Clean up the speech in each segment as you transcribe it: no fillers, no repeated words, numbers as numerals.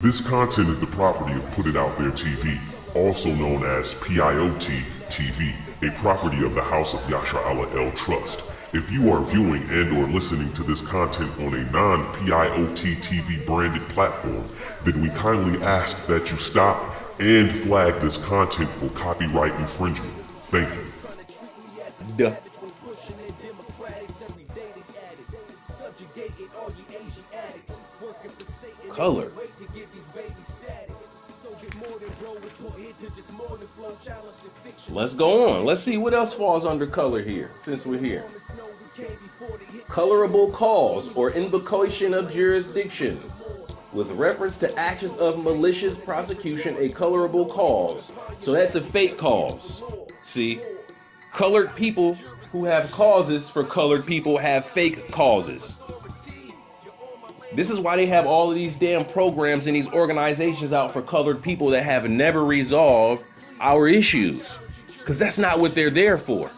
This content is the property of Put It Out There TV, also known as PIOT TV, a property of the House of Yasha Allah El Trust. If you are viewing and or listening to this content on a non-PIOT TV branded platform, then we kindly ask that you stop and flag this content for copyright infringement. Thank you. Duh. Color. Let's go on. Let's see what else falls under color here, since we're here. Colorable cause or invocation of jurisdiction. With reference to actions of malicious prosecution, a colorable cause. So that's a fake cause. See, colored people who have causes for colored people have fake causes. This is why they have all of these damn programs and these organizations out for colored people that have never resolved our issues. Because that's not what they're there for.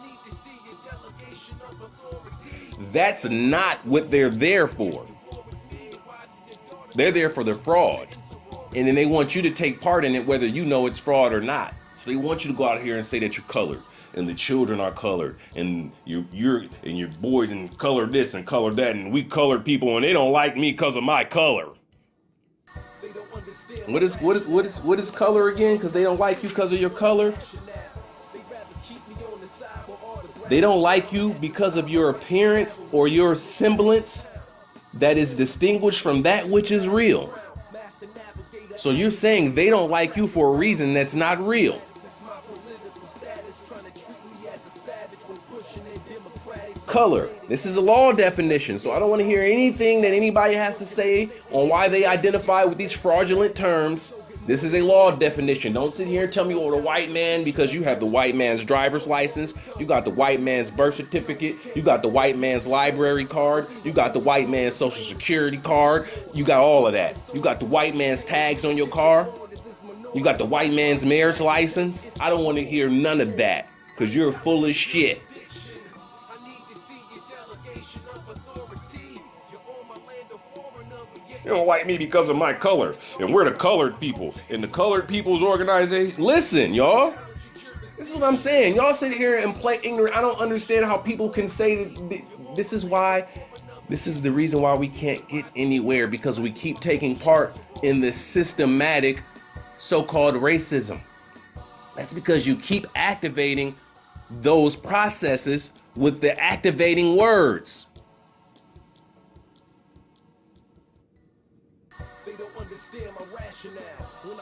That's not what they're there for. They're there for the fraud. And then they want you to take part in it whether you know it's fraud or not. So they want you to go out here and say that you're colored. And the children are colored, and you're and your boys and color this and color that, and we colored people, and they don't like me because of my color. What is color again? Because they don't like you because of your color. They don't like you because of your appearance or your semblance that is distinguished from that which is real. So you're saying they don't like you for a reason that's not real. Color. This is a law definition, so I don't want to hear anything that anybody has to say on why they identify with these fraudulent terms. This is a law definition. Don't sit here and tell me, oh, the white man, because you have the white man's driver's license, you got the white man's birth certificate, you got the white man's library card, you got the white man's social security card, you got all of that. You got the white man's tags on your car, you got the white man's marriage license. I don't want to hear none of that, because you're full of shit. You don't like me because of my color, and we're the colored people, and the colored people's organization. Listen, y'all, this is what I'm saying. Y'all sit here and play ignorant. I don't understand how people can say that. This is the reason why we can't get anywhere, because we keep taking part in this systematic so-called racism. That's because you keep activating those processes with the activating words.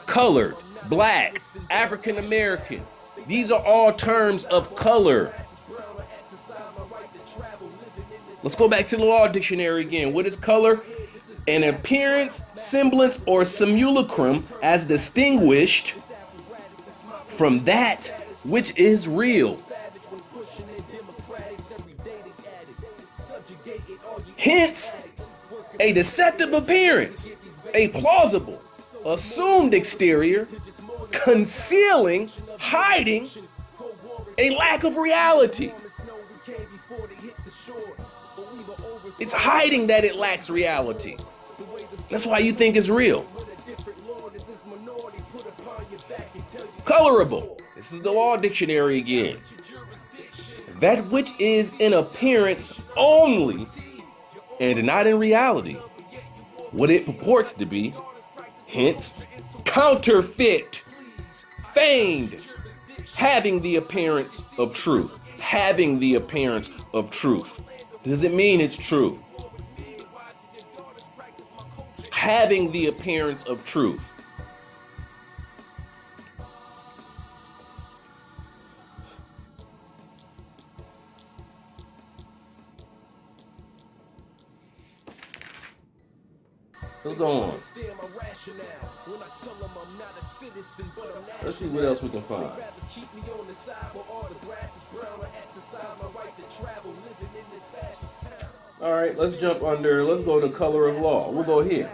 Colored, black, African American. These are all terms of color. Let's go back to the law dictionary again. What is color? An appearance, semblance, or simulacrum as distinguished from that which is real. Hence, a deceptive appearance, a plausible, assumed exterior, concealing, hiding a lack of reality. It's hiding that it lacks reality. That's why you think it's real. Colorable. This is the law dictionary again. That which is in appearance only and not in reality what it purports to be. Hence, counterfeit, feigned, having the appearance of truth. Having the appearance of truth. Doesn't mean it's true. Having the appearance of truth. So go on. Let's see what else we can find. All right, let's go to color of law. We'll go here.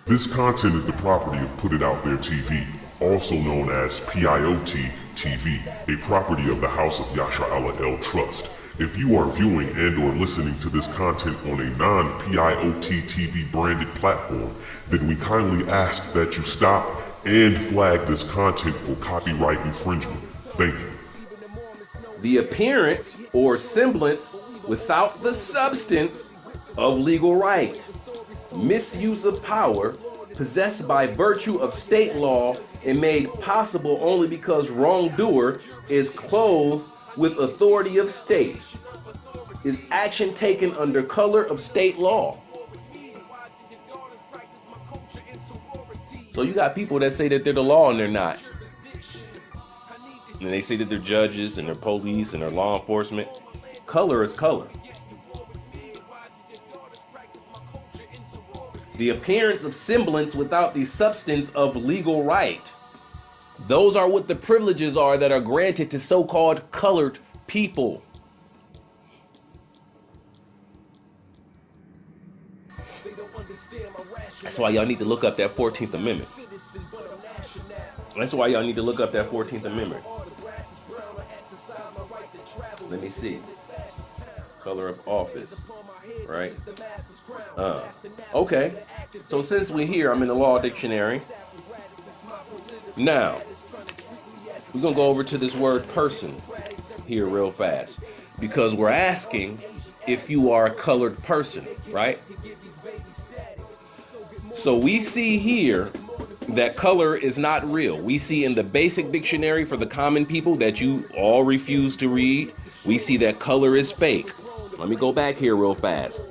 This content is the property of Put It Out There TV, also known as PIOT TV, a property of the House of Yasha Allah El Trust. If you are viewing and or listening to this content on a non-PIOT TV branded platform, then we kindly ask that you stop and flag this content for copyright infringement. Thank you. The appearance or semblance without the substance of legal right. Misuse of power possessed by virtue of state law and made possible only because wrongdoer is clothed with authority of state. Is action taken under color of state law. So you got people that say that they're the law and they're not. And they say that they're judges and they're police and they're law enforcement. Color is color. The appearance of semblance without the substance of legal right. Those are what the privileges are that are granted to so-called colored people. That's why y'all need to look up that 14th Amendment. That's why y'all need to look up that 14th Amendment. Let me see. Color of office. Right? Okay. So since we're here, I'm in the law dictionary. Now, we're going to go over to this word person here real fast. Because we're asking if you are a colored person, right? So we see here that color is not real. We see in the basic dictionary for the common people that you all refuse to read, we see that color is fake. Let me go back here real fast.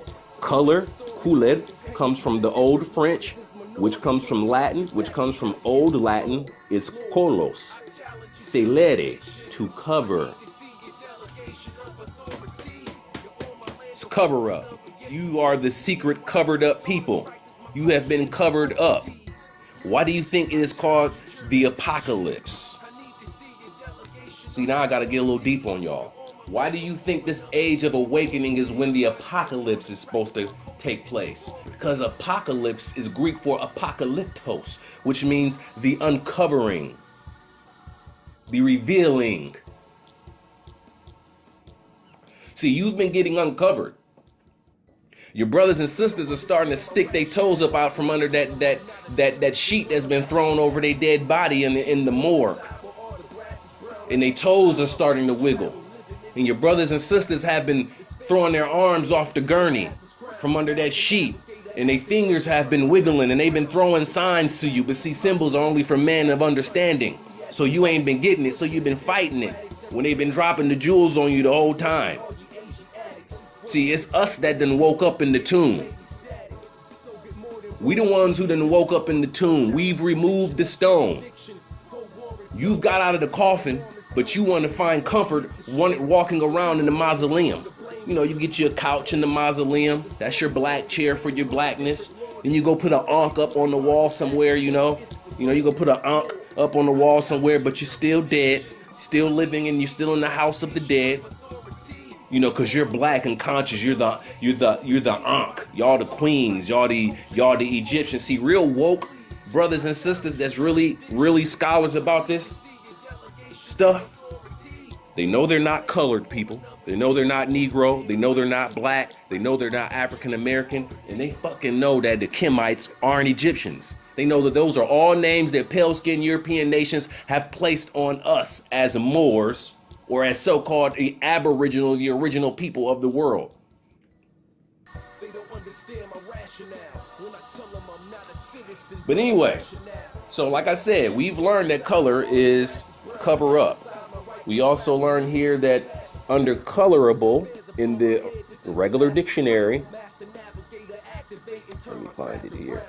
Color, couleur, comes from the Old French, which comes from Latin, which comes from Old Latin, is colos, celere, to cover. It's cover up. You are the secret covered up people. You have been covered up. Why do you think it is called the apocalypse? See, now I gotta get a little deep on y'all. Why do you think this age of awakening is when the apocalypse is supposed to take place? Because apocalypse is Greek for apocalyptos, which means the uncovering, the revealing. See, you've been getting uncovered. Your brothers and sisters are starting to stick their toes up out from under that sheet that's been thrown over their dead body in the morgue. And their toes are starting to wiggle. And your brothers and sisters have been throwing their arms off the gurney from under that sheet. And their fingers have been wiggling and they've been throwing signs to you. But see, symbols are only for men of understanding. So you ain't been getting it, so you've been fighting it when they've been dropping the jewels on you the whole time. See, it's us that done woke up in the tomb. We the ones who done woke up in the tomb. We've removed the stone. You've got out of the coffin, but you want to find comfort walking around in the mausoleum. You know, you get you a couch in the mausoleum. That's your black chair for your blackness. Then you go put an ankh up on the wall somewhere, you know. You go put an ankh up on the wall somewhere, but you're still dead, still living, and you're still in the house of the dead. You know, cause you're black and conscious. You're the Ankh. Y'all the queens. Y'all the Egyptians. See, real woke brothers and sisters that's really scholars about this stuff. They know they're not colored people. They know they're not Negro. They know they're not black. They know they're not African American. And they fucking know that the Kemites aren't Egyptians. They know that those are all names that pale-skinned European nations have placed on us as Moors, or as so-called the Aboriginal, the original people of the world. But anyway, so like I said, we've learned that color is cover up. We also learned here that under colorable in the regular dictionary, let me find it here,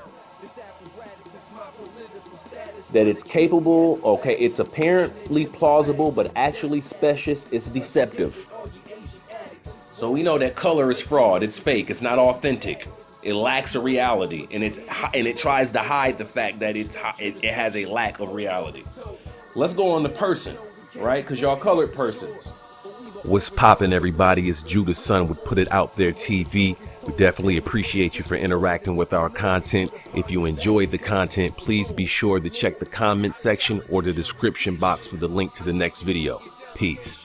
that it's capable, okay, it's apparently plausible, but actually specious, it's deceptive. So we know that color is fraud, it's fake, it's not authentic. It lacks a reality, and it tries to hide the fact that it has a lack of reality. Let's go on the person, right? Because y'all colored persons. What's poppin', everybody? It's JudahSon with Put It Out There TV. We definitely appreciate you for interacting with our content. If you enjoyed the content, please be sure to check the comment section or the description box for the link to the next video. Peace.